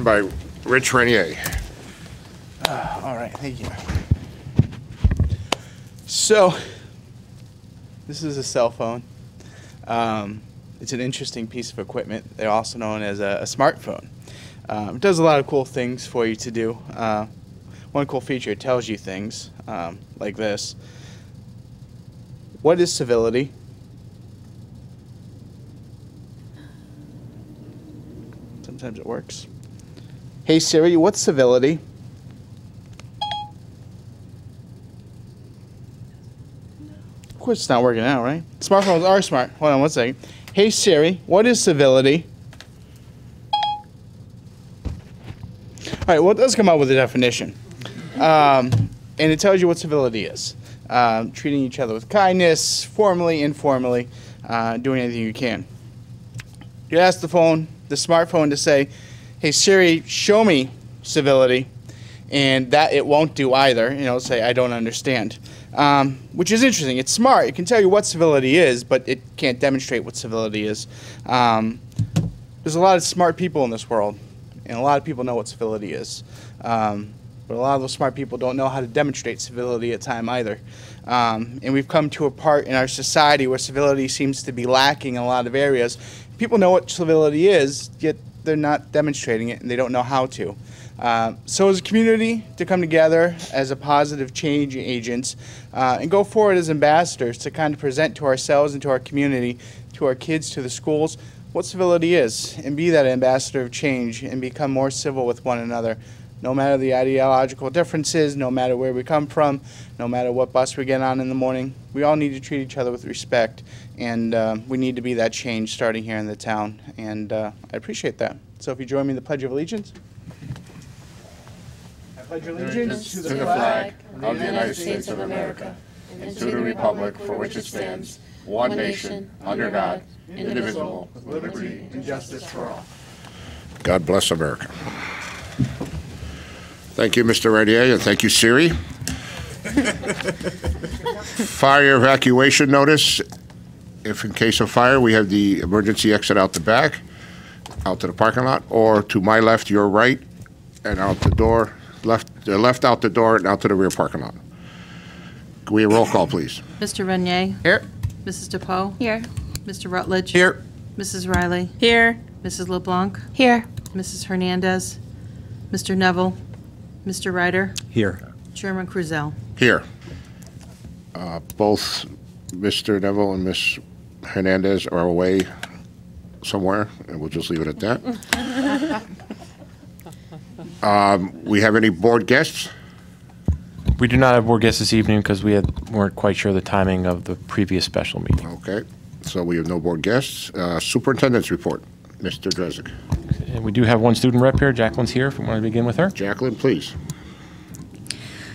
by Rich Renier. All right, thank you. So, this is a cell phone. It's an interesting piece of equipment. They're also known as a smartphone. It does a lot of cool things for you to do. One cool feature, it tells you things like this. What is civility? Sometimes it works. Hey Siri, what's civility? Of course it's not working out, right? Smartphones are smart. Hold on one second. Hey Siri, what is civility? All right, well, it does come out with a definition. And it tells you what civility is. Treating each other with kindness, formally, informally, doing anything you can. You ask the smartphone to say, hey Siri, show me civility, and that it won't do either. You know, say I don't understand, which is interesting. It's smart. It can tell you what civility is, but it can't demonstrate what civility is. There's a lot of smart people in this world, and a lot of people know what civility is. But a lot of those smart people don't know how to demonstrate civility at time either. And we've come to a part in our society where civility seems to be lacking in a lot of areas. People know what civility is, yet they're not demonstrating it, and they don't know how to. So as a community, to come together as a positive change agents and go forward as ambassadors to kind of present to ourselves and to our community, to our kids, to the schools, what civility is, and be that ambassador of change and become more civil with one another. No matter the ideological differences, no matter where we come from, no matter what bus we get on in the morning, we all need to treat each other with respect, and we need to be that change starting here in the town, and I appreciate that. So if you join me in the Pledge of Allegiance. I pledge allegiance To the flag of the United States of America and to the republic for which it stands, one nation, under God, indivisible, with liberty and justice for all. God bless America. Thank you, Mr. Renier, and thank you, Siri. Fire evacuation notice. If in case of fire, we have the emergency exit out the back, out to the parking lot, or to my left, your right, and out the door, left out the door and out to the rear parking lot. Can we have a roll call, please? Mr. Renier. Here. Mrs. DePoe. Here. Mr. Rutledge. Here. Mrs. Riley. Here. Mrs. LeBlanc. Here. Mrs. Hernandez. Mr. Neville. Mr. Ryder. Here. Chairman Krusell. Here. Both Mr. Neville and Ms. Hernandez are away somewhere, and we'll just leave it at that. We have any board guests? We do not have board guests this evening because weren't quite sure the timing of the previous special meeting. Okay, so we have no board guests. Superintendent's report, Mr. Drezek. And we do have one student rep here. Jacqueline's here if we want to begin with her. Jacqueline, please.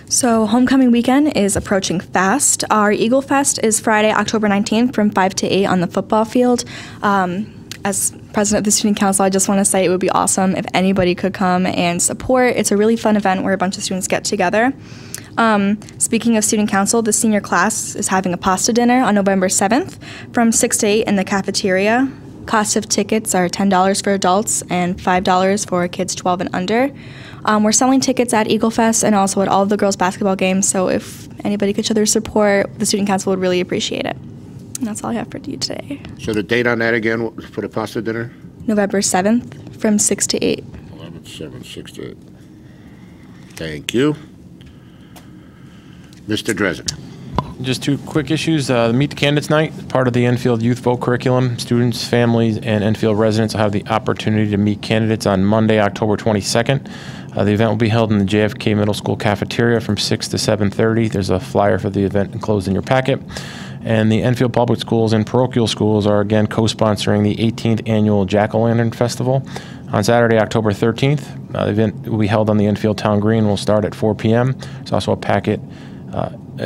So homecoming weekend is approaching fast. Our Eagle Fest is Friday, October 19th from 5 to 8 on the football field. As president of the student council, I just want to say it would be awesome if anybody could come and support. It's a really fun event where a bunch of students get together. Speaking of student council, the senior class is having a pasta dinner on November 7th from 6 to 8 in the cafeteria. Cost of tickets are $10 for adults and $5 for kids 12 and under. We're selling tickets at Eagle Fest and also at all of the girls' basketball games, so if anybody could show their support, the student council would really appreciate it. And that's all I have for you today. So the date on that again for the pasta dinner? November 7th from 6 to 8. 11/7, 6 to 8. Thank you. Mr. Drezek. Just two quick issues. Meet the Candidates Night, part of the Enfield Youth Vote curriculum. Students, families, and Enfield residents will have the opportunity to meet candidates on Monday, October 22nd. The event will be held in the JFK Middle School cafeteria from 6 to 7:30. There's a flyer for the event enclosed in your packet. And the Enfield Public Schools and parochial schools are again co-sponsoring the 18th Annual Jack-O-Lantern Festival. On Saturday, October 13th, the event will be held on the Enfield Town Green. Will start at 4 p.m. There's also a packet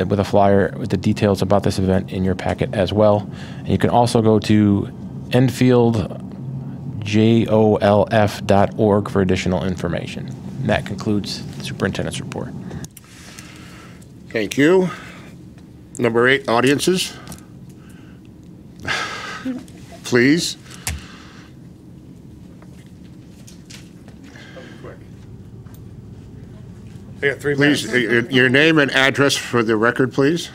with a flyer with the details about this event in your packet as well. And you can also go to enfieldjolf.org for additional information. And that concludes the superintendent's report. Thank you. Number 8, audiences. Please. I got 3 Please, minutes. your name and address for the record, please.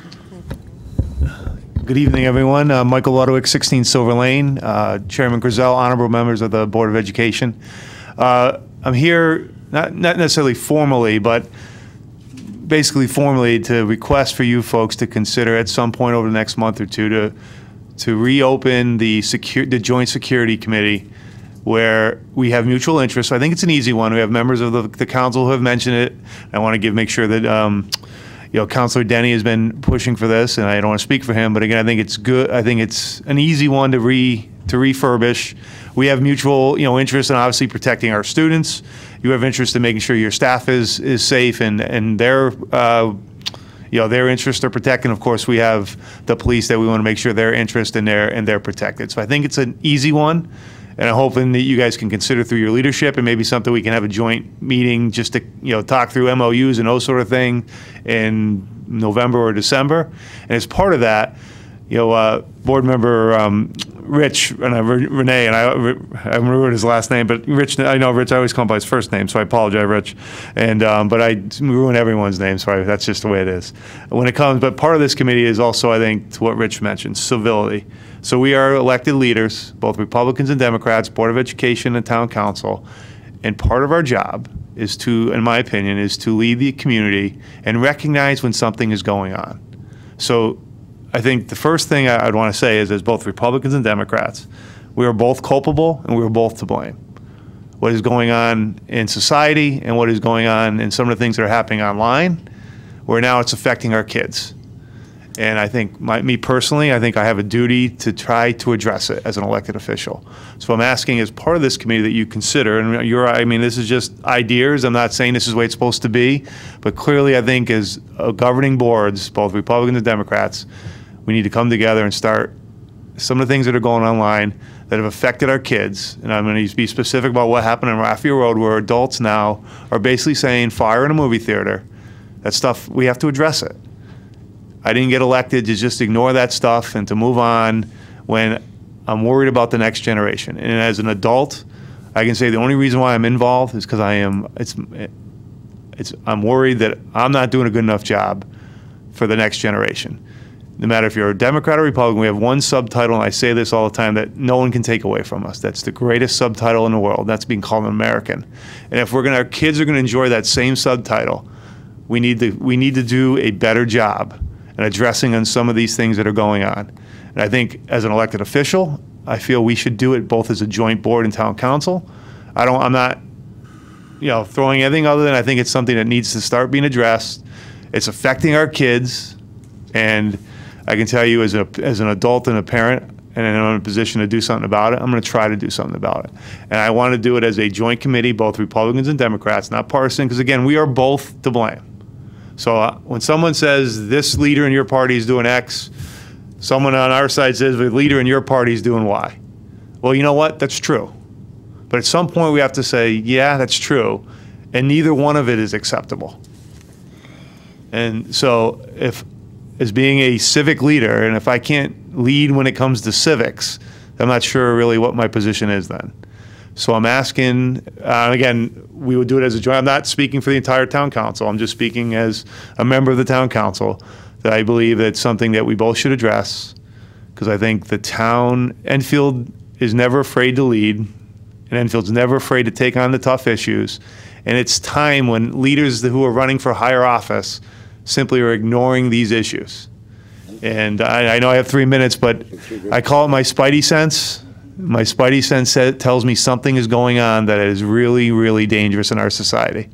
Good evening, everyone. Michael Ludwig, 16 Silver Lane. Chairman Griselle, honorable members of the Board of Education. I'm here not necessarily formally, but basically formally to request for you folks to consider at some point over the next month or two to reopen the Joint Security Committee, where we have mutual interest. So I think it's an easy one. We have members of the council who have mentioned it. I want to make sure that Councilor Denny has been pushing for this, and I don't want to speak for him, but again, I think it's good. I think it's an easy one to refurbish. We have mutual, interest in obviously protecting our students. You have interest in making sure your staff is safe, and their their interests are protected. Of course, we have the police that we want to make sure their interest and they're protected. So I think it's an easy one. And I'm hoping that you guys can consider through your leadership, and maybe something we can have a joint meeting just to talk through MOUs and those sort of thing in November or December. And as part of that, board member Rich and Renee, and I remember his last name, but Rich, I know Rich. I always call him by his first name, so I apologize, Rich. And but I ruin everyone's name, so that's just the way it is. But part of this committee is also, I think, to what Rich mentioned, civility. So we are elected leaders, both Republicans and Democrats, Board of Education and Town Council, and part of our job is to, in my opinion, is to lead the community and recognize when something is going on. So I think the first thing I'd want to say is, as both Republicans and Democrats, we are both culpable and we are both to blame. What is going on in society and what is going on in some of the things that are happening online, where now it's affecting our kids. And I think, me personally, I think I have a duty to try to address it as an elected official. So I'm asking, as part of this committee, that you consider, and this is just ideas. I'm not saying this is the way it's supposed to be, but clearly I think as governing boards, both Republicans and Democrats, we need to come together and start some of the things that are going online that have affected our kids. And I'm going to be specific about what happened on Raphael Road, where adults now are basically saying fire in a movie theater. That stuff, we have to address it. I didn't get elected to just ignore that stuff and to move on when I'm worried about the next generation. And as an adult, I can say the only reason why I'm involved is because I'm worried that I'm not doing a good enough job for the next generation. No matter if you're a Democrat or Republican, we have one subtitle, and I say this all the time, that no one can take away from us. That's the greatest subtitle in the world. That's being called an American. And if our kids are going to enjoy that same subtitle, we need to do a better job and addressing on some of these things that are going on. And I think as an elected official, I feel we should do it both as a joint board and town council. I'm not, throwing anything other than I think it's something that needs to start being addressed. It's affecting our kids, and I can tell you as an adult and a parent, and I'm in a position to do something about it, I'm going to try to do something about it. And I want to do it as a joint committee, both Republicans and Democrats, not partisan, because again, we are both to blame. So when someone says this leader in your party is doing X, someone on our side says the leader in your party is doing Y. Well, you know what? That's true. But at some point we have to say, yeah, that's true, and neither one of it is acceptable. And so as being a civic leader, and if I can't lead when it comes to civics, I'm not sure really what my position is then. So I'm asking, again, we would do it as a joint. I'm not speaking for the entire town council. I'm just speaking as a member of the town council, that I believe that's something that we both should address, because I think the town, Enfield is never afraid to lead, and Enfield's never afraid to take on the tough issues. And it's time when leaders who are running for higher office simply are ignoring these issues. And I know I have 3 minutes, but I call it my spidey sense. My spidey sense tells me something is going on that is really, really dangerous in our society.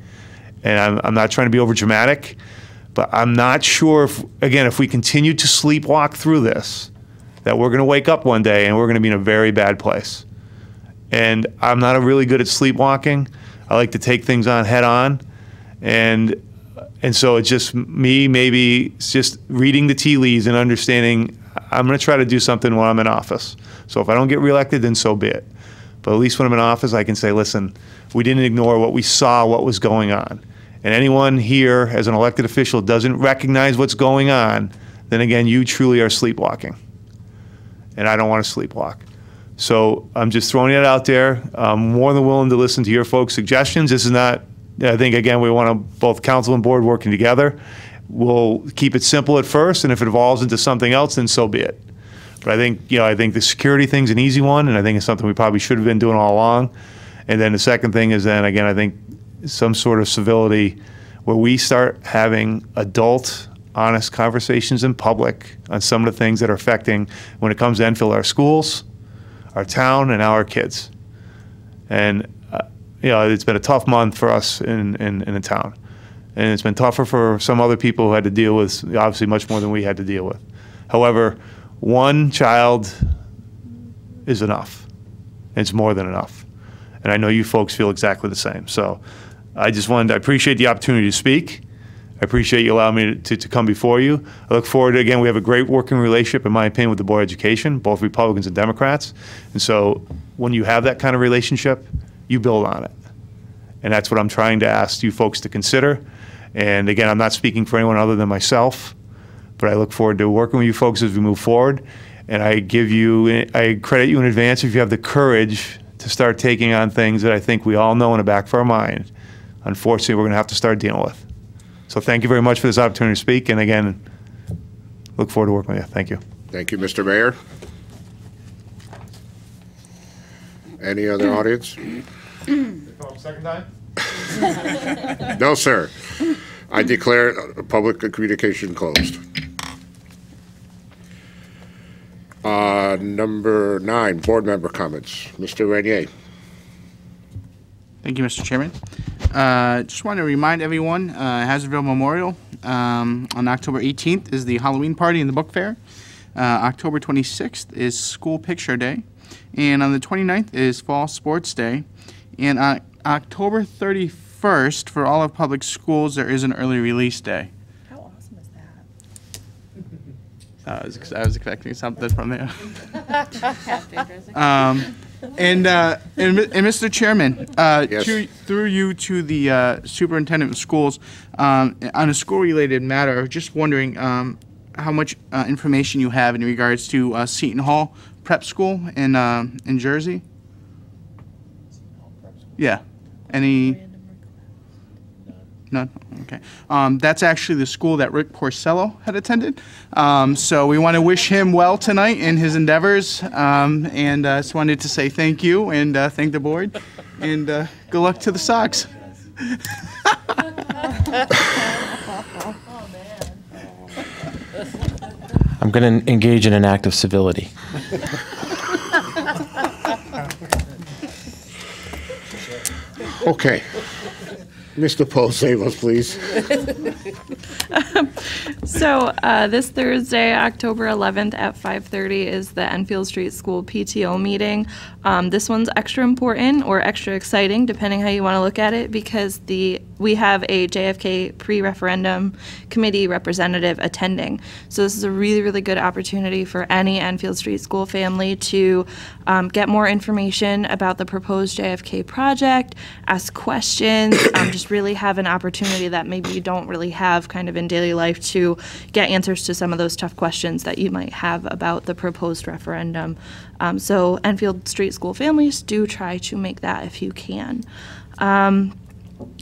And I'm not trying to be over dramatic, but I'm not sure if we continue to sleepwalk through this, that we're going to wake up one day and we're going to be in a very bad place. And I'm not really good at sleepwalking. I like to take things on head on. And so it's just me, maybe it's just reading the tea leaves and understanding I'm going to try to do something when I'm in office. So if I don't get reelected, then so be it. But at least when I'm in office, I can say, listen, we didn't ignore what we saw, what was going on. And anyone here as an elected official doesn't recognize what's going on, then again, you truly are sleepwalking. And I don't want to sleepwalk. So I'm just throwing it out there. I'm more than willing to listen to your folks' suggestions. This is not, I think, again, we want to, both council and board working together. We'll keep it simple at first, and if it evolves into something else, then so be it. But I think, I think the security thing's an easy one, and I think it's something we probably should have been doing all along. And then the second thing is then, again, I think some sort of civility where we start having adult, honest conversations in public on some of the things that are affecting, when it comes to Enfield, our schools, our town, and our kids. And, it's been a tough month for us in the town. And it's been tougher for some other people who had to deal with, obviously, much more than we had to deal with. However, one child is enough. It's more than enough. And I know you folks feel exactly the same. So I appreciate the opportunity to speak. I appreciate you allowing me to come before you. I look forward to, again, we have a great working relationship, in my opinion, with the Board of Education, both Republicans and Democrats. And so when you have that kind of relationship, you build on it. And that's what I'm trying to ask you folks to consider. And again, I'm not speaking for anyone other than myself, but I look forward to working with you folks as we move forward. And I credit you in advance if you have the courage to start taking on things that I think we all know in the back of our mind, unfortunately, we're going to have to start dealing with. So thank you very much for this opportunity to speak. And again, look forward to working with you. Thank you. Thank you, Mr. Mayor. Any other audience? Second time? No, sir. I declare public communication closed. Number 9, board member comments. Mr. Renier. Thank you, Mr. Chairman. Just want to remind everyone, Hazardville Memorial on October 18th is the Halloween party in the book fair. October 26th is School Picture Day. And on the 29th is Fall Sports Day. And on October 31st, for all of public schools, there is an early release day. How awesome is that? I was expecting something from there. And Mr. Chairman, Yes. through you to the superintendent of schools, on a school-related matter, just wondering how much information you have in regards to Seton Hall Prep School in Jersey. Yeah. Any? None? Okay. That's actually the school that Rick Porcello had attended. So we want to wish him well tonight in his endeavors. And just wanted to say thank you and thank the board. And good luck to the Sox. I'm going to engage in an act of civility. Okay. Mr. Poe, save us, please. So this Thursday, October 11th at 5:30 is the Enfield Street School PTO meeting. This one's extra important or extra exciting, depending how you want to look at it, because we have a JFK pre-referendum committee representative attending. So this is a really, really good opportunity for any Enfield Street School family to get more information about the proposed JFK project, ask questions, just really have an opportunity that maybe you don't really have kind of in daily life to get answers to some of those tough questions that you might have about the proposed referendum. So Enfield Street School families, do try to make that if you can.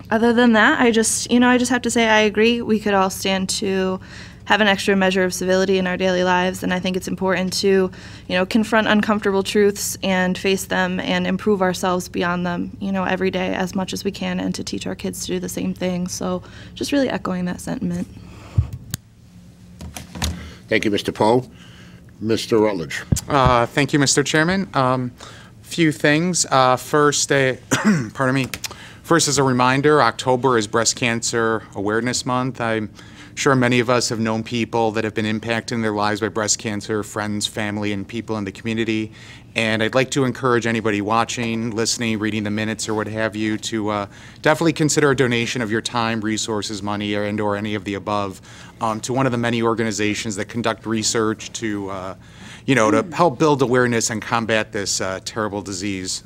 Other than that, I just have to say I agree. We could all stand to have an extra measure of civility in our daily lives, and I think it's important to, confront uncomfortable truths and face them and improve ourselves beyond them, every day as much as we can, and to teach our kids to do the same thing. So just really echoing that sentiment. Thank you, Mr. Poe. Mr. Rutledge. Thank you, Mr. Chairman. Few things. First, pardon me. First, as a reminder, October is Breast Cancer Awareness Month. I'm sure many of us have known people that have been impacted in their lives by breast cancer, friends, family, and people in the community. And I'd like to encourage anybody watching, listening, reading the minutes, or what have you, to definitely consider a donation of your time, resources, money, or any of the above to one of the many organizations that conduct research to help build awareness and combat this terrible disease.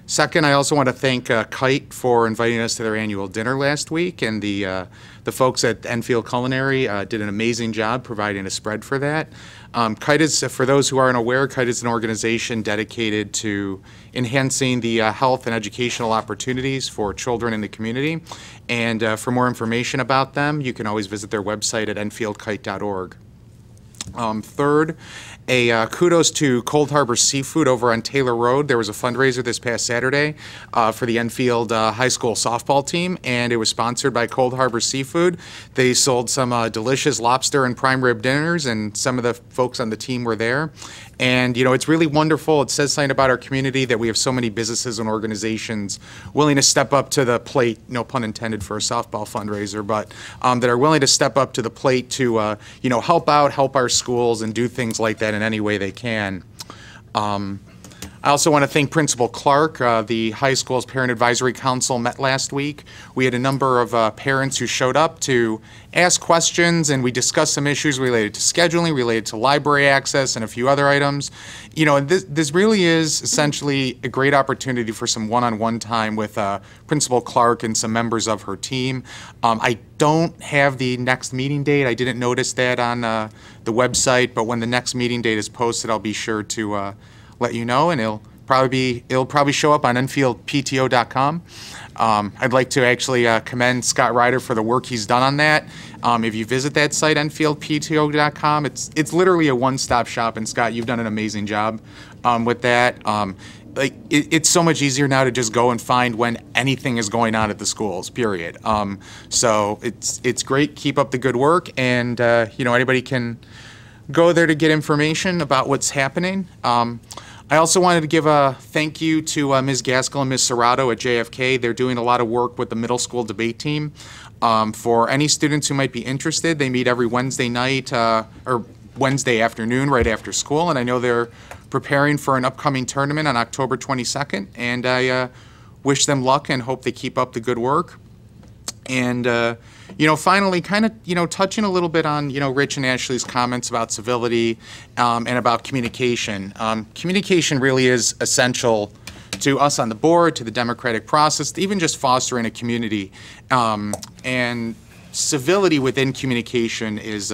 Second, I also want to thank Kite for inviting us to their annual dinner last week, and the folks at Enfield Culinary did an amazing job providing a spread for that. Kite is, for those who aren't aware, Kite is an organization dedicated to enhancing the health and educational opportunities for children in the community. And for more information about them, you can always visit their website at enfieldkite.org. Third, kudos to Cold Harbor Seafood over on Taylor Road. There was a fundraiser this past Saturday for the Enfield High School softball team, and it was sponsored by Cold Harbor Seafood. They sold some delicious lobster and prime rib dinners, and some of the folks on the team were there. And, you know, it's really wonderful. It says something about our community that we have so many businesses and organizations willing to step up to the plate, no pun intended for a softball fundraiser, but that are willing to step up to the plate to, you know, help out, help our schools, and do things like that in any way they can. I also want to thank Principal Clark. The high school's Parent Advisory Council met last week. We had a number of parents who showed up to ask questions, and we discussed some issues related to scheduling, related to library access, and a few other items. You know, and this really is essentially a great opportunity for some one-on-one time with Principal Clark and some members of her team. I don't have the next meeting date. I didn't notice that on the website, but when the next meeting date is posted, I'll be sure to let you know, and it'll probably show up on EnfieldPTO.com. I'd like to actually commend Scott Ryder for the work he's done on that. If you visit that site, EnfieldPTO.com, it's literally a one-stop shop, and Scott, you've done an amazing job with that. It's so much easier now to just go and find when anything is going on at the schools, period. So it's great. Keep up the good work, and you know, anybody can go there to get information about what's happening. I also wanted to give a thank you to Ms. Gaskell and Ms. Serrato at JFK. They're doing a lot of work with the middle school debate team. For any students who might be interested, they meet every Wednesday night or Wednesday afternoon right after school, and I know they're preparing for an upcoming tournament on October 22nd, and I wish them luck and hope they keep up the good work. And you know, finally, kind of, you know, touching a little bit on, you know, Rich and Ashley's comments about civility and about communication. Communication really is essential to us on the board, to the democratic process, to even just fostering a community. And civility within communication is,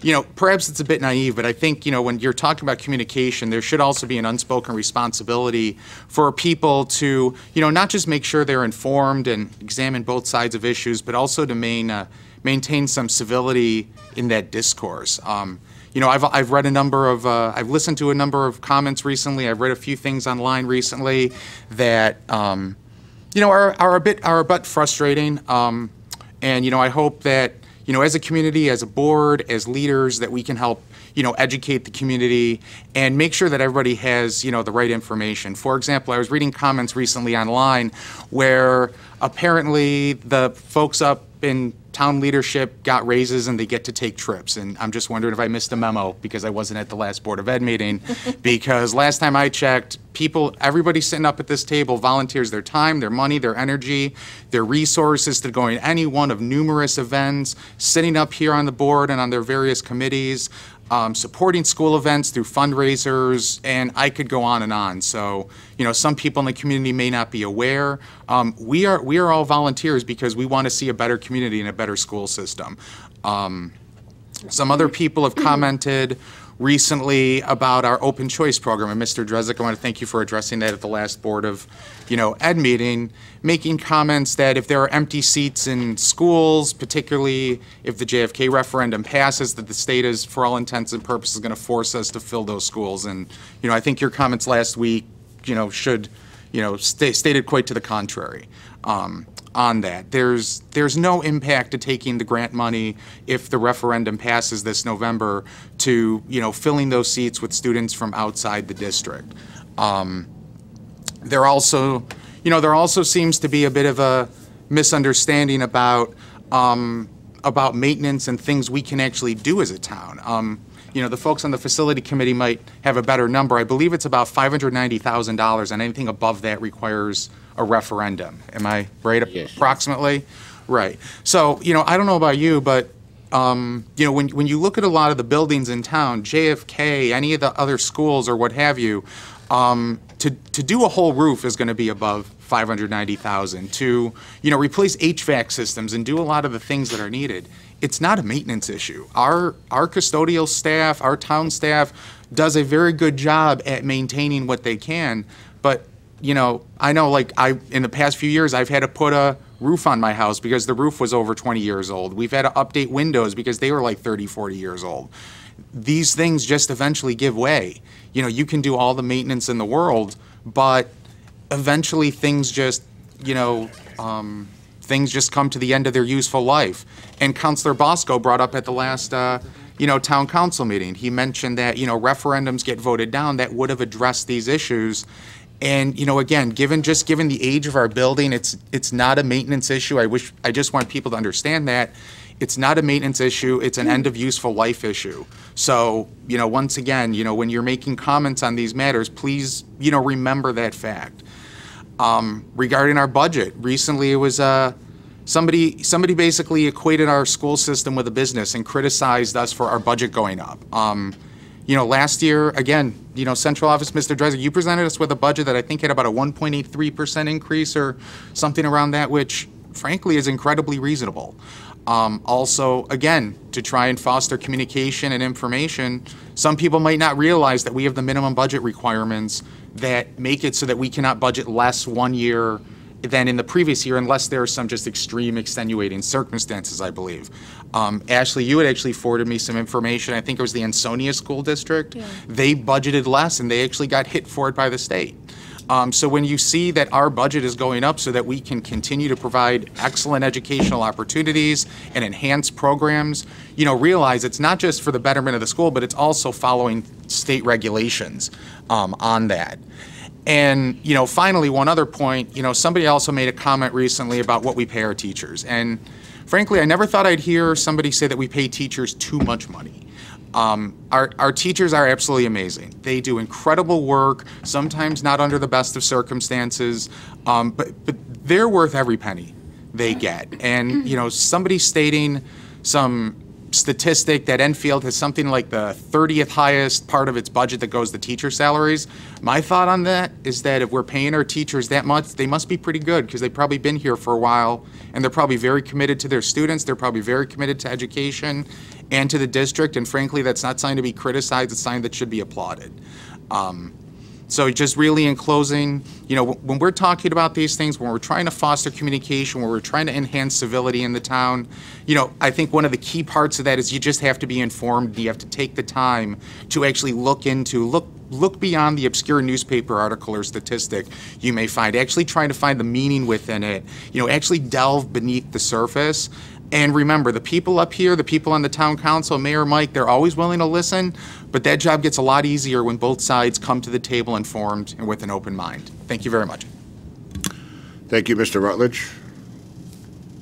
you know, perhaps it's a bit naive, but I think, you know, when you're talking about communication, there should also be an unspoken responsibility for people to, you know, not just make sure they're informed and examine both sides of issues, but also to maintain some civility in that discourse. You know, I've read a number of, I've listened to a number of comments recently. I've read a few things online recently that, you know, are a bit frustrating. And, you know, I hope that, you know, as a community, as a board, as leaders, that we can help, you know, educate the community and make sure that everybody has, you know, the right information. For example, I was reading comments recently online where apparently the folks up in town leadership got raises and they get to take trips. And I'm just wondering if I missed a memo because I wasn't at the last Board of Ed meeting. Because last time I checked, everybody sitting up at this table volunteers their time, their money, their energy, their resources to going to any one of numerous events, sitting up here on the board and on their various committees, supporting school events through fundraisers, and I could go on and on. So, you know, some people in the community may not be aware. We are all volunteers because we want to see a better community and a better school system. Some other people have commented recently about our open choice program, and Mr. Drezek, I want to thank you for addressing that at the last Board of, you know, Ed meeting, making comments that if there are empty seats in schools, particularly if the JFK referendum passes, that the state is, for all intents and purposes, going to force us to fill those schools. And, you know, I think your comments last week, you know, should, you know, stated quite to the contrary. On that. There's no impact to taking the grant money if the referendum passes this November to, you know, filling those seats with students from outside the district. There also seems to be a bit of a misunderstanding about maintenance and things we can actually do as a town. You know, the folks on the facility committee might have a better number. I believe it's about $590,000, and anything above that requires a referendum. Am I right? Yes. Approximately? Right. So, you know, I don't know about you, but, you know, when you look at a lot of the buildings in town, JFK, any of the other schools or what have you, to do a whole roof is going to be above 590,000. To, you know, replace HVAC systems and do a lot of the things that are needed, it's not a maintenance issue. Our custodial staff, our town staff does a very good job at maintaining what they can. But, you know, I know, like, in the past few years, I've had to put a roof on my house because the roof was over 20 years old. We've had to update windows because they were like 30, 40 years old. These things just eventually give way. You know, you can do all the maintenance in the world, but eventually things just, you know, things just come to the end of their useful life. And Councilor Bosco brought up at the last, you know, town council meeting, he mentioned that, you know, referendums get voted down that would have addressed these issues. And, you know, again, given the age of our building, it's not a maintenance issue. I just want people to understand that. It's not a maintenance issue, it's an end of useful life issue. So, you know, once again, you know, when you're making comments on these matters, please, you know, remember that fact. Regarding our budget, recently it was somebody basically equated our school system with a business and criticized us for our budget going up. You know, last year, again, you know, central office, Mr. Dreiser, you presented us with a budget that I think had about a 1.83% increase or something around that, which frankly is incredibly reasonable. Also, again, to try and foster communication and information, some people might not realize that we have the minimum budget requirements that make it so that we cannot budget less one year than in the previous year unless there are some just extreme extenuating circumstances, I believe. Ashley, you had actually forwarded me some information. I think it was the Ansonia School District. Yeah. They budgeted less and they actually got hit for it by the state. So when you see that our budget is going up so that we can continue to provide excellent educational opportunities and enhance programs, you know, realize it's not just for the betterment of the school, but it's also following state regulations on that. And, you know, finally, one other point, you know, somebody also made a comment recently about what we pay our teachers. And frankly, I never thought I'd hear somebody say that we pay teachers too much money. Our teachers are absolutely amazing. They do incredible work, sometimes not under the best of circumstances, but they're worth every penny they get. And, you know, somebody stating some statistic that Enfield has something like the 30th highest part of its budget that goes to teacher salaries. My thought on that is that if we're paying our teachers that much, they must be pretty good because they've probably been here for a while and they're probably very committed to their students. They're probably very committed to education and to the district. And frankly, that's not something to be criticized. It's something that should be applauded. So just really in closing, you know, when we're talking about these things, when we're trying to foster communication, when we're trying to enhance civility in the town, you know, I think one of the key parts of that is you just have to be informed. You have to take the time to actually look beyond the obscure newspaper article or statistic you may find, actually trying to find the meaning within it, you know, actually delve beneath the surface. And remember, the people up here, the people on the town council, Mayor Mike, they're always willing to listen, but that job gets a lot easier when both sides come to the table informed and with an open mind. Thank you very much. Thank you, Mr. Rutledge.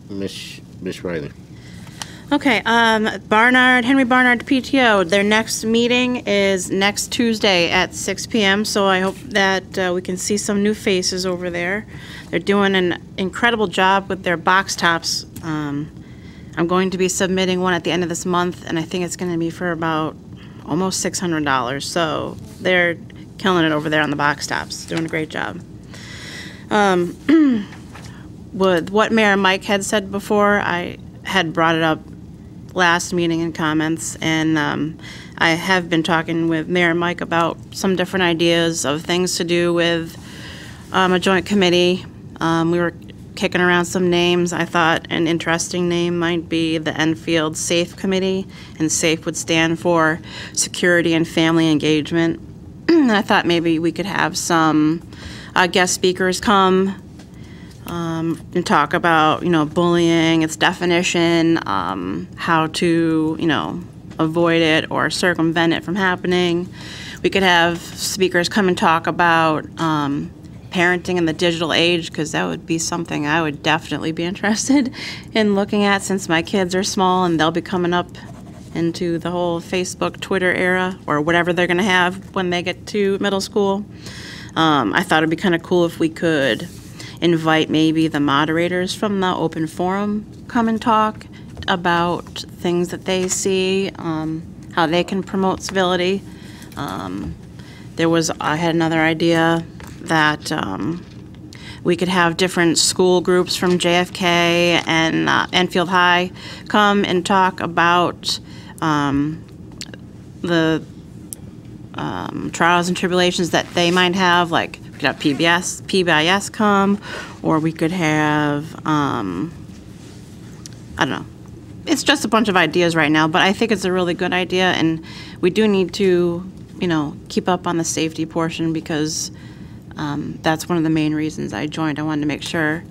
Miss Riley. Okay, Henry Barnard PTO, their next meeting is next Tuesday at 6 p.m., so I hope that we can see some new faces over there. They're doing an incredible job with their box tops. I'm going to be submitting one at the end of this month, and I think it's going to be for about almost $600, so they're killing it over there on the box tops, doing a great job. With what Mayor Mike had said before, I had brought it up last meeting in comments, and I have been talking with Mayor Mike about some different ideas of things to do with a joint committee. We were kicking around some names. I thought an interesting name might be the Enfield SAFE Committee, and SAFE would stand for Security and Family Engagement. I thought maybe we could have some guest speakers come and talk about, you know, bullying, its definition, how to, you know, avoid it or circumvent it from happening. We could have speakers come and talk about parenting in the digital age, because that would be something I would definitely be interested in looking at, since my kids are small and they'll be coming up into the whole Facebook, Twitter era, or whatever they're going to have when they get to middle school. I thought it'd be kind of cool if we could invite maybe the moderators from the open forum come and talk about things that they see, how they can promote civility. I had another idea that we could have different school groups from JFK and Enfield High come and talk about the trials and tribulations that they might have. Like, we could have PBIS come, or we could have, I don't know. It's just a bunch of ideas right now, but I think it's a really good idea, and we do need to, keep up on the safety portion, because that's one of the main reasons I joined. I wanted to make sure,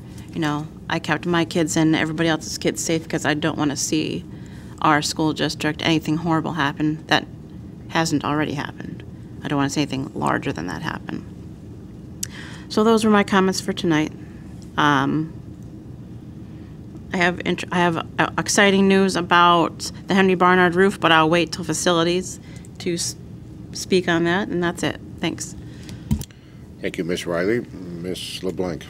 I kept my kids and everybody else's kids safe, because I don't want to see our school district anything horrible happen that hasn't already happened. I don't want to see anything larger than that happen. So those were my comments for tonight. I have exciting news about the Henry Barnard roof, but I'll wait till facilities to speak on that, and that's it. Thanks. Thank you, Ms. Riley. Ms. LeBlanc.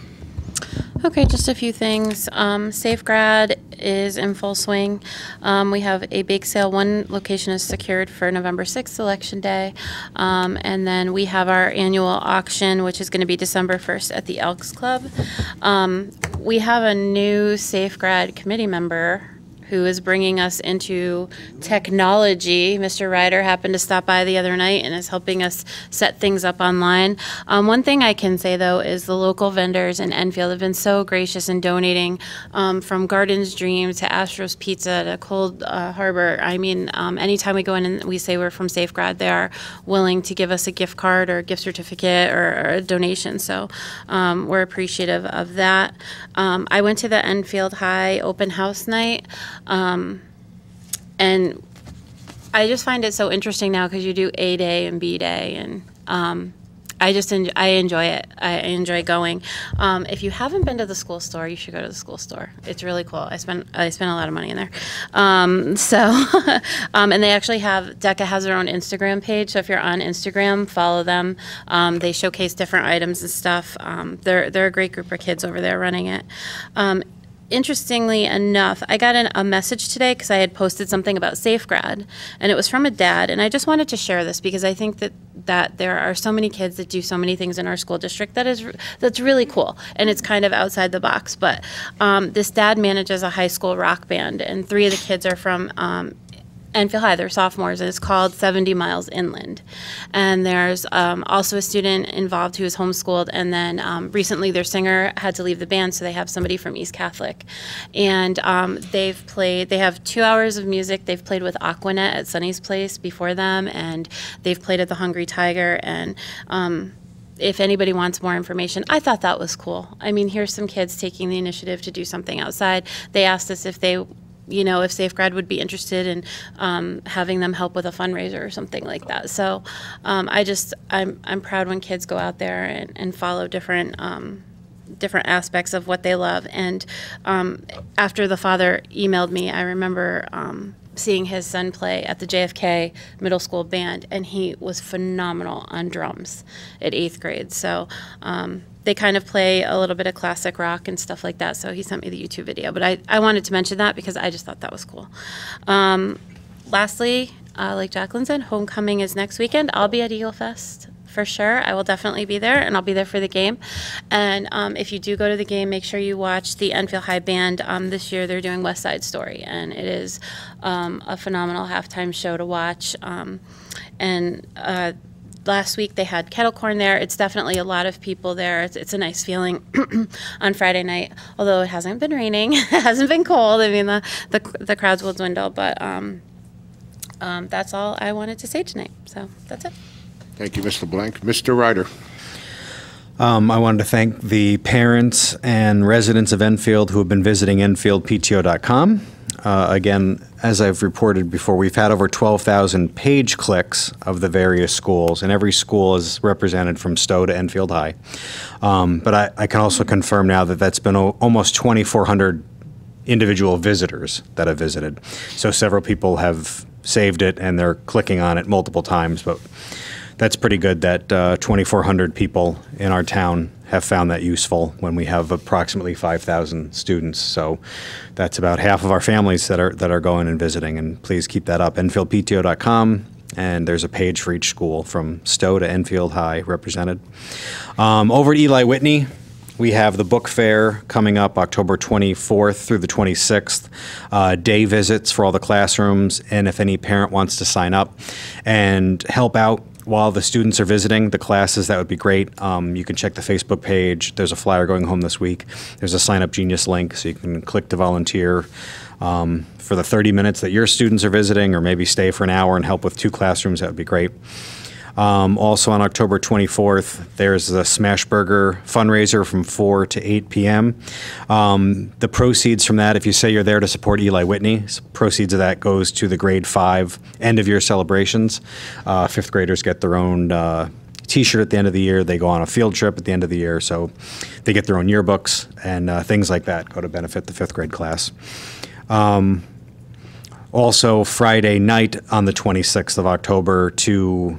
Okay, just a few things. SafeGrad is in full swing. We have a bake sale. One location is secured for November 6th, Election Day. And then we have our annual auction, which is going to be December 1st at the Elks Club. We have a new SafeGrad committee member who is bringing us into technology. Mr. Ryder happened to stop by the other night and is helping us set things up online. One thing I can say, though, is the local vendors in Enfield have been so gracious in donating, from Garden's Dream to Astro's Pizza to Cold Harbor. I mean, anytime we go in and we say we're from SafeGrad, they are willing to give us a gift card or a gift certificate or a donation. So we're appreciative of that. I went to the Enfield High open house night. And I just find it so interesting now, because you do A Day and B Day, and I enjoy it. I enjoy going. If you haven't been to the school store, you should go to the school store. It's really cool. I spent a lot of money in there. And they actually have, DECA has their own Instagram page, so if you're on Instagram, follow them. They showcase different items and stuff. They're a great group of kids over there running it. Interestingly enough, I got a message today because I had posted something about SafeGrad, and it was from a dad, and I just wanted to share this because I think that there are so many kids that do so many things in our school district that's really cool, and it's kind of outside the box. But this dad manages a high school rock band, and 3 of the kids are from Enfield High. They're sophomores, and it's called 70 Miles Inland. And there's also a student involved who is homeschooled, and then recently their singer had to leave the band, so they have somebody from East Catholic. And they have 2 hours of music. They've played with Aquanet at Sunny's Place before them, and they've played at the Hungry Tiger. And if anybody wants more information, I thought that was cool. I mean, here's some kids taking the initiative to do something outside. They asked us if if SafeGrad would be interested in having them help with a fundraiser or something like that. So I'm proud when kids go out there and follow different aspects of what they love. And after the father emailed me, I remember seeing his son play at the JFK Middle School Band, and he was phenomenal on drums at 8th grade. So they kind of play a little bit of classic rock and stuff like that, so he sent me the YouTube video. But I wanted to mention that because I just thought that was cool. Lastly, like Jacqueline said, homecoming is next weekend. I'll be at Eagle Fest for sure. I will definitely be there, and I'll be there for the game. And if you do go to the game, make sure you watch the Enfield High Band. This year they're doing West Side Story, and it is a phenomenal halftime show to watch. Last week they had kettle corn there. It's definitely a lot of people there. It's a nice feeling on Friday night, although it hasn't been raining. It hasn't been cold. I mean, the crowds will dwindle, but that's all I wanted to say tonight. So that's it. Thank you, Mr. LeBlanc. Mr. Ryder. I wanted to thank the parents and residents of Enfield who have been visiting EnfieldPTO.com. Again, as I've reported before, we've had over 12,000 page clicks of the various schools, and every school is represented from Stowe to Enfield High. But I can also confirm now that that's been almost 2,400 individual visitors that have visited. So several people have saved it, and they're clicking on it multiple times, but that's pretty good that 2,400 people in our town have found that useful when we have approximately 5,000 students. So that's about half of our families that are going and visiting, and please keep that up. EnfieldPTO.com and there's a page for each school from Stowe to Enfield High represented. Over at Eli Whitney, we have the book fair coming up October 24th through the 26th. Day visits for all the classrooms, and if any parent wants to sign up and help out while the students are visiting the classes, that would be great. You can check the Facebook page. There's a flyer going home this week. There's a Sign Up Genius link, so you can click to volunteer for the 30 minutes that your students are visiting, or maybe stay for an hour and help with 2 classrooms. That would be great. Also on October 24th, there's the Smashburger fundraiser from 4 to 8 p.m. The proceeds from that, if you say you're there to support Eli Whitney, proceeds of that goes to the grade 5 end of year celebrations. 5th graders get their own T-shirt at the end of the year. They go on a field trip at the end of the year, so they get their own yearbooks and things like that go to benefit the 5th grade class. Also, Friday night on the 26th of October to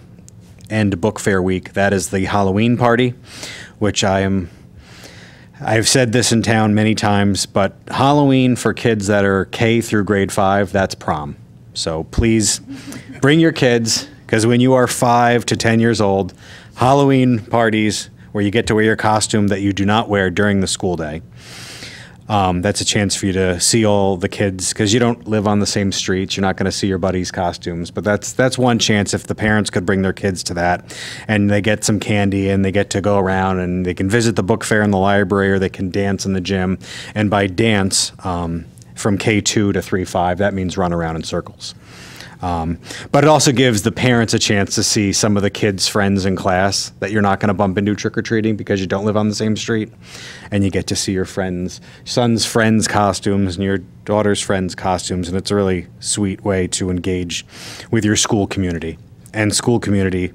end book fair week, that is the Halloween party, which I've said this in town many times, but Halloween for kids that are K through grade 5, that's prom. So please bring your kids, because when you are 5 to 10 years old, Halloween parties where you get to wear your costume that you do not wear during the school day. That's a chance for you to see all the kids, because you don't live on the same streets. You're not going to see your buddies' costumes. But that's one chance if the parents could bring their kids to that, and they get some candy and they get to go around and they can visit the book fair in the library, or they can dance in the gym. And by dance, from K2 to 3-5, that means run around in circles. But it also gives the parents a chance to see some of the kids' friends in class that you're not going to bump into trick-or-treating because you don't live on the same street. And you get to see your son's friends' costumes and your daughter's friends' costumes, and it's a really sweet way to engage with your school community. And school community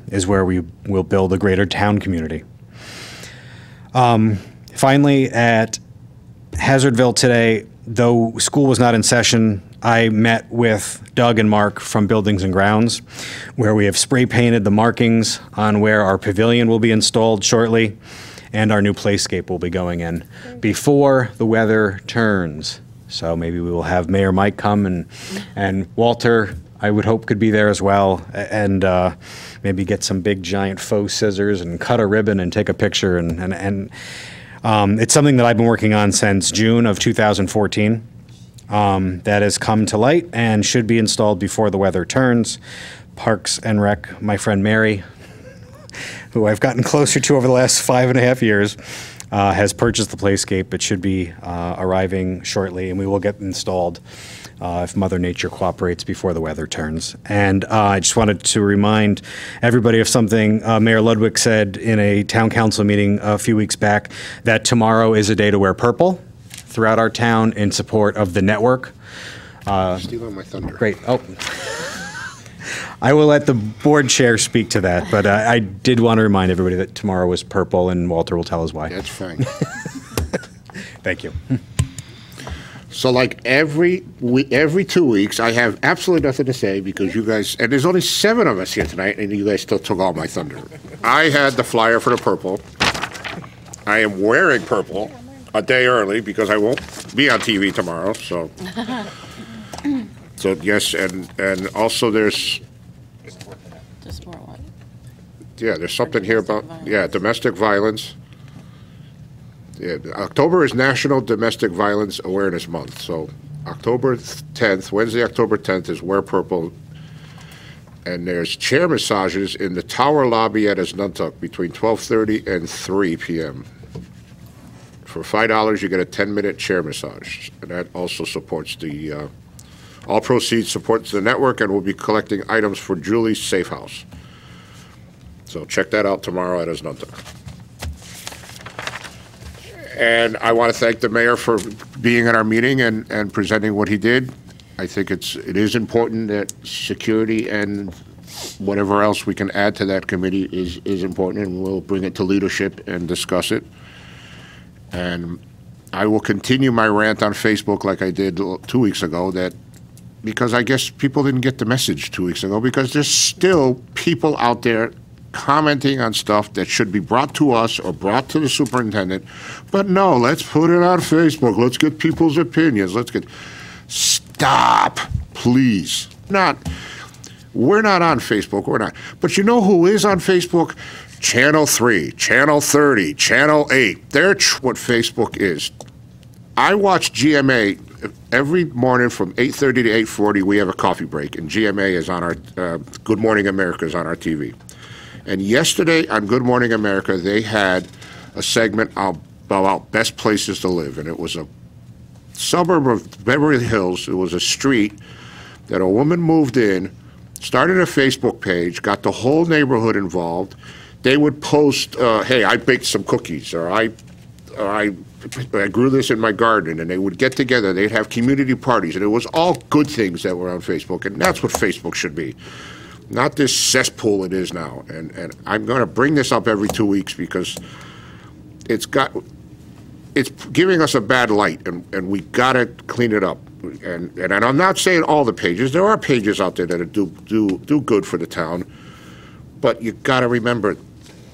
is where we will build a greater town community. Finally, at Hazardville today, though school was not in session, I met with Doug and Mark from Buildings and Grounds, where we have spray painted the markings on where our pavilion will be installed shortly, and our new playscape will be going in before the weather turns. So maybe we will have Mayor Mike come, and Walter, I would hope, could be there as well, and maybe get some big giant faux scissors and cut a ribbon and take a picture. And it's something that I've been working on since June of 2014. That has come to light and should be installed before the weather turns. Parks and Rec, my friend Mary, who I've gotten closer to over the last 5.5 years, has purchased the playscape. It should be arriving shortly, and we will get installed if Mother Nature cooperates before the weather turns. And I just wanted to remind everybody of something Mayor Ludwig said in a town council meeting a few weeks back, that tomorrow is a day to wear purple throughout our town in support of the network. Stealing my thunder. Great. Oh. I will let the board chair speak to that, but I did want to remind everybody that tomorrow was purple, and Walter will tell us why. That's fine. Thank you. So like every 2 weeks, I have absolutely nothing to say because you guys, and there's only 7 of us here tonight, and you guys still took all my thunder. I had the flyer for the purple. I am wearing purple a day early because I won't be on TV tomorrow, so. So yes, and also there's, yeah, there's something here about, yeah, domestic violence. Yeah, October is National Domestic Violence Awareness Month, so October 10th, Wednesday, October 10th is Wear Purple, and there's chair massages in the Tower lobby at Asnuntuck between 12:30 and 3 p.m. For $5, you get a 10-minute chair massage, and that also supports the, all proceeds supports the network, and we'll be collecting items for Julie's Safe House. So check that out tomorrow at Asnuntuck. And I want to thank the mayor for being at our meeting and presenting what he did. I think it is important that security and whatever else we can add to that committee is important, and we'll bring it to leadership and discuss it. And I will continue my rant on Facebook like I did 2 weeks ago, that because I guess people didn't get the message 2 weeks ago, because there's still people out there commenting on stuff that should be brought to us or brought to the superintendent. But no, let's put it on Facebook. Let's get people's opinions. Stop, please. We're not on Facebook. We're not. But you know who is on Facebook? Channel 3, Channel 30, Channel 8. They're what Facebook is. I watch GMA every morning from 8:30 to 8:40. We have a coffee break, and GMA is on our Good Morning America is on our TV. And yesterday on Good Morning America, they had a segment about best places to live, and it was a suburb of Beverly Hills. It was a street that a woman moved in, started a Facebook page, got the whole neighborhood involved. They would post, hey, I baked some cookies, or I grew this in my garden, and they would get together. They'd have community parties, and it was all good things that were on Facebook, and that's what Facebook should be, not this cesspool it is now. And I'm going to bring this up every 2 weeks because it's giving us a bad light, and we got to clean it up. And I'm not saying all the pages. There are pages out there that do good for the town, but you got to remember,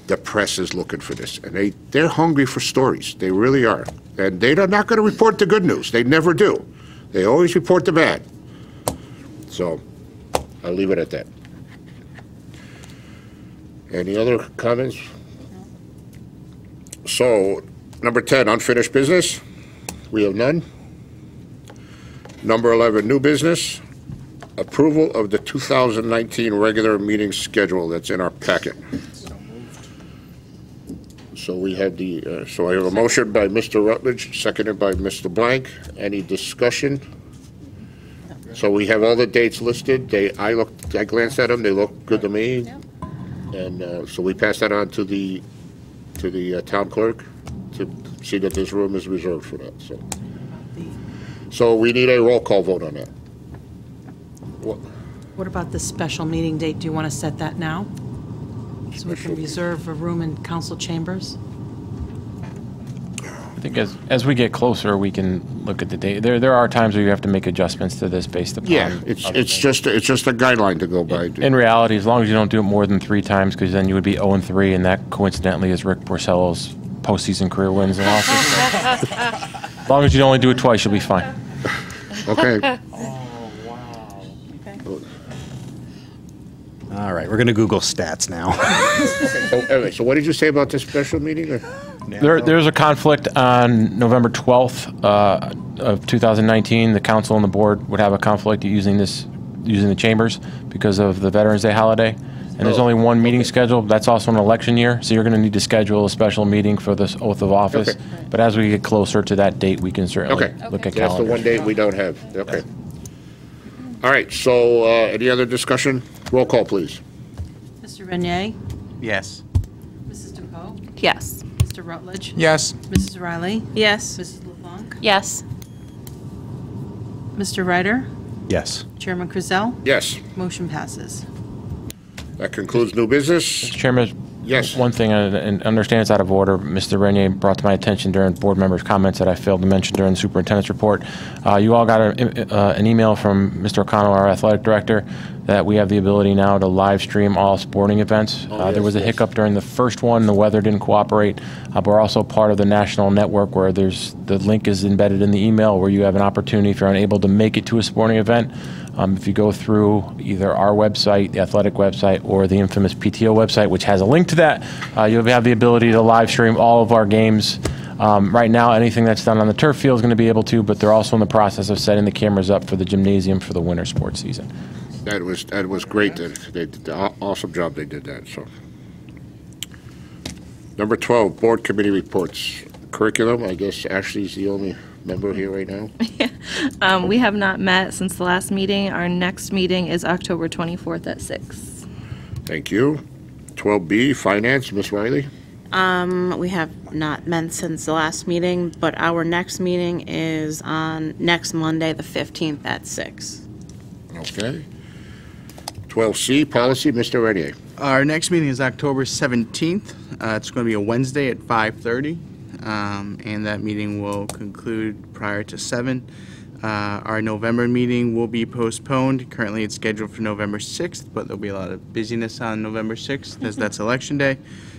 the press is looking for this, and they're hungry for stories. They really are. And they're not going to report the good news. They never do. They always report the bad. So I'll leave it at that. Any other comments? So, number 10, unfinished business. We have none. Number 11, new business. Approval of the 2019 regular meeting schedule that's in our packet. So we have so I have a motion by Mr. Rutledge, seconded by Mr. Blank. Any discussion? So we have all the dates listed. I glanced at them. They look good to me. And so we pass that on to the town clerk to see that this room is reserved for that. So we need a roll call vote on that. What about the special meeting date? Do you want to set that now? So we can reserve a room in council chambers? I think as we get closer, we can look at the date. There are times where you have to make adjustments to this based upon. Yeah, it's just a guideline to go by. In reality, as long as you don't do it more than 3 times, because then you would be 0-3, and that coincidentally is Rick Porcello's postseason career wins and losses. As long as you only do it twice, you'll be fine. Okay. All right, we're going to Google stats now. So what did you say about this special meeting? There's a conflict on November 12th of 2019. The council and the board would have a conflict using the chambers because of the Veterans Day holiday. And there's only one meeting scheduled. That's also an election year, so you're going to need to schedule a special meeting for this oath of office. Okay. But as we get closer to that date, we can certainly look at calendars. That's the one date we don't have. Okay. All right, so any other discussion? Roll call, please. Mr. Renier? Yes. Mrs. DePoe? Yes. Mr. Rutledge? Yes. Mrs. Riley? Yes. Mrs. LeBlanc? Yes. Mr. Ryder? Yes. Chairman Krizel? Yes. Motion passes. That concludes new business. Mr. Chairman, Yes. one thing, and understand it's out of order, Mr. Renier brought to my attention during board members' comments that I failed to mention during the superintendent's report. You all got an email from Mr. O'Connell, our athletic director, that we have the ability now to live stream all sporting events. There was a hiccup during the first one. The weather didn't cooperate. But we're also part of the national network where the link is embedded in the email where you have an opportunity if you're unable to make it to a sporting event. If you go through either our website, the athletic website, or the infamous PTO website, which has a link to that, you'll have the ability to live stream all of our games. Right now, anything that's done on the turf field is going to be able to, but they're also in the process of setting the cameras up for the gymnasium for the winter sports season. That was great. They did an awesome job. They did that. So, number 12, board committee reports. Curriculum. I guess Ashley's the only member here right now. We have not met since the last meeting. Our next meeting is October 24th at 6. Thank you. 12B, finance. Ms. Riley. We have not met since the last meeting, but our next meeting is on next Monday, the 15th at 6. Okay. 12C, policy. Mr. Renier. Our next meeting is October 17th. It's going to be a Wednesday at 5:30. And that meeting will conclude prior to 7. Our November meeting will be postponed. Currently, it's scheduled for November 6th, but there'll be a lot of busyness on November 6th as that's election day.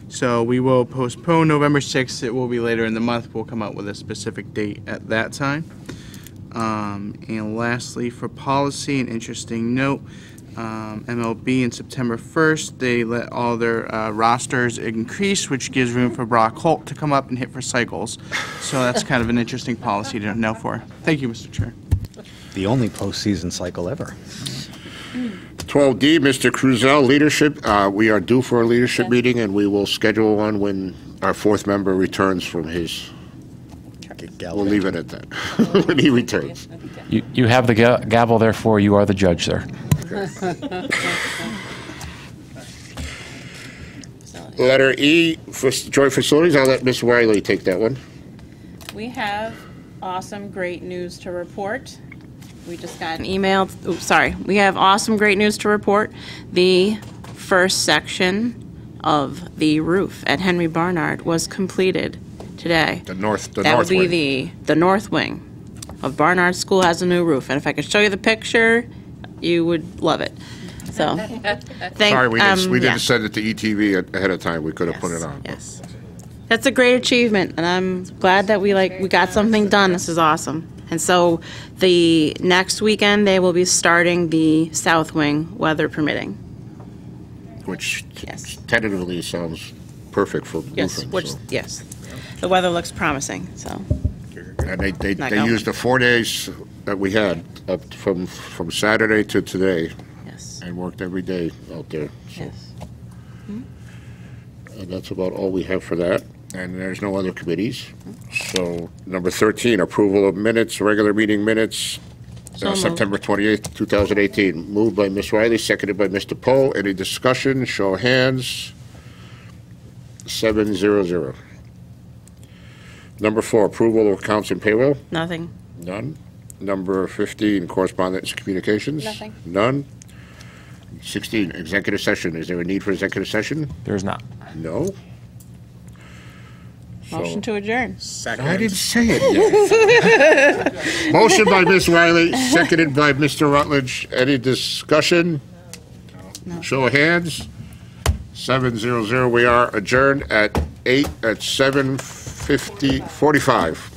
So we will postpone November 6th. It will be later in the month. We'll come out with a specific date at that time. And lastly, for policy, an interesting note, MLB in September 1st. They let all their rosters increase, which gives room for Brock Holt to come up and hit for cycles. So that's kind of an interesting policy to know for. Thank you, Mr. Chair. The only postseason cycle ever. 12D, Mr. Cruzel, leadership. We are due for a leadership meeting, and we will schedule one when our fourth member returns from his. We'll leave it at that. When he returns. You have the gavel, therefore you are the judge, sir. Letter E, for joint facilities. I'll let Ms. Wiley take that one. We have awesome, great news to report. We just got an email. Oops, sorry. We have awesome, great news to report. The first section of the roof at Henry Barnard was completed today. The north That would wing. be the north wing of Barnard School has a new roof. And if I could show you the picture, you would love it. So, Sorry, we didn't send it to ETV ahead of time. We could have put it on. Yes. That's a great achievement, and I'm glad that we got something done. This is awesome. And so the next weekend, they will be starting the south wing, weather permitting. Which Yes. tentatively sounds perfect for Yes, roofing. which, so. yes. The weather looks promising, so. And they Not going. used the 4 days that we had up from Saturday to today Yes. and worked every day out there. So. Yes. And that's about all we have for that. And there's no other committees. So number 13, approval of minutes, regular meeting minutes, So moved. September 28th, 2018. Moved by Ms. Riley, seconded by Mr. Poe. Any discussion? Show of hands. 700. Number 4, approval of accounts and payroll. Nothing. None. Number 15, correspondence and communications. Nothing. None. 16, executive session. Is there a need for executive session? There's not. No. Motion to adjourn. I didn't say it yet. Motion by Ms. Wiley, seconded by Mr. Rutledge. Any discussion? No. Show of hands. 700. We are adjourned at 7:45.